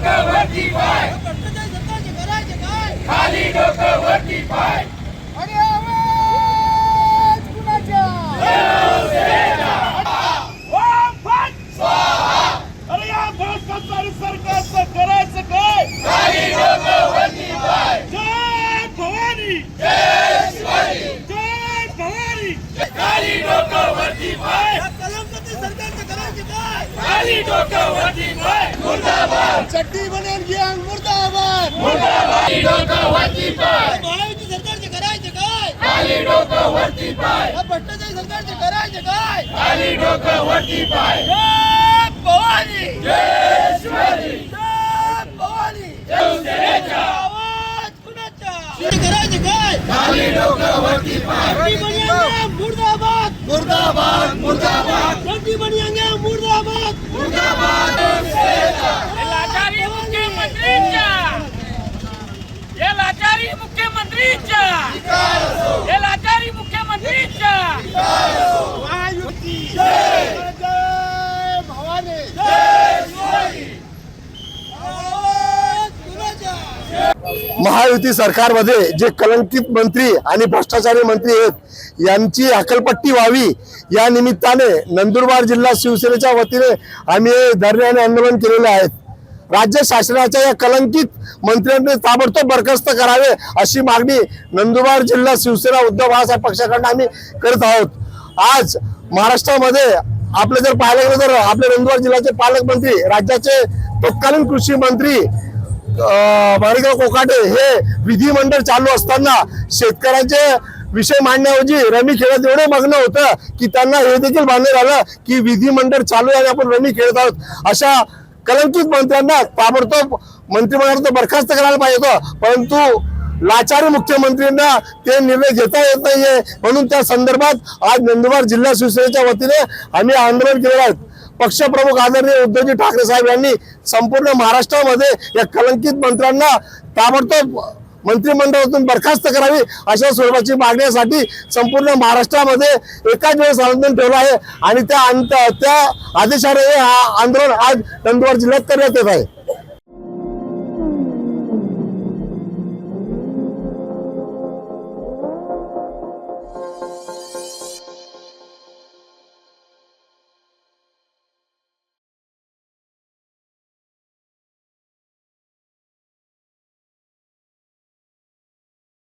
डोकं वरती पाय, खाली डोकं वरती पाय. आणि आवाज कुणाचा? अरे या भ्रष्टाचारी सरकारचं करायचं काय? खाली डोकं वरती पाय. जय भवानी, जय शिवाजी. जय भवानी. खाली डोकं वरती पाय, या कलमपती सरकारचं करायचं काय? खाली डोकं वरती पाय. मुर्दाबाद, चड्डी बनेल गँग मुर्दाबाद. मुर्दाबाद. खाली डोकं वरती पाय, महायुती सरकारचं करायचं काय? खाली डोकं वरती पाय, या भ्रष्टाचारी सरकारचं करायचं काय? खाली डोकं वरती पाय. जय भवानी, जय शिवाजी. जय भवानी. शिवसेनेचा आवाज कुणाचा? करायचं काय? खाली डोकं वरती पाय. चड्डी बनेल गँग मुर्दाबाद. मुर्दाबाद, मुर्दाबाद, चड्डी बनेल गँग मुर्दाबाद. मुर्दाबाद. शिवसेनेचा लाचारी मुख्यमंत्रीच्या, हे लाचारी मुख्यमंत्रीच्या, हे लाचारी मुख्यमंत्रीच्या. महायुती जय भवानी. आवाज कुणाचा? महायुती सरकारमध्ये जे कलंकित मंत्री आणि भ्रष्टाचारी मंत्री आहेत यांची हकलपट्टी व्हावी या निमित्ताने नंदुरबार जिल्हा शिवसेनेच्या वतीने आम्ही धरणे आणि आंदोलन केलेले आहेत. राज्य शासनाच्या या कलंकित मंत्र्यांनी ताबडतोब बरखास्त करावे अशी मागणी नंदुरबार जिल्हा शिवसेना उद्धव बाळासाहेब पक्षाकडून आम्ही करत आहोत. आज महाराष्ट्रामध्ये आपले जर पाहायला गेलं तर आपले नंदुरबार जिल्ह्याचे पालकमंत्री, राज्याचे तत्कालीन कृषी मंत्री माणिकराव कोकाटे हे विधिमंडळ चालू असताना शेतकऱ्यांचे विषय मांडण्याऐवजी रमी खेळत एवढे मग्न होतं की त्यांना हे देखील मान्य झालं की विधिमंडळ चालू आहे आणि आपण रमी खेळत आहोत. अशा कलंकित मंत्र्यांना ताबडतोब मंत्रिमंडळातून बरखास्त करायला पाहिजे होतं, परंतु लाचारी मुख्यमंत्र्यांना ते निर्णय घेता येत नाहीये. म्हणून त्या संदर्भात आज नंदुरबार जिल्हा शिवसेनेच्या वतीने आम्ही आंदोलन केलेलं आहे. पक्षप्रमुख आदरणीय उद्धवजी ठाकरे साहेब यांनी संपूर्ण महाराष्ट्रामध्ये या कलंकित मंत्र्यांना ताबडतोब मंत्रिमंडळातून बरखास्त करावी अशा स्वरूपाची मागण्यासाठी संपूर्ण महाराष्ट्रामध्ये एकाच वेळेस आंदोलन ठेवलं आहे आणि त्या आदेशाने हे आंदोलन आज नंदुरबार जिल्ह्यात करण्यात येत आहे.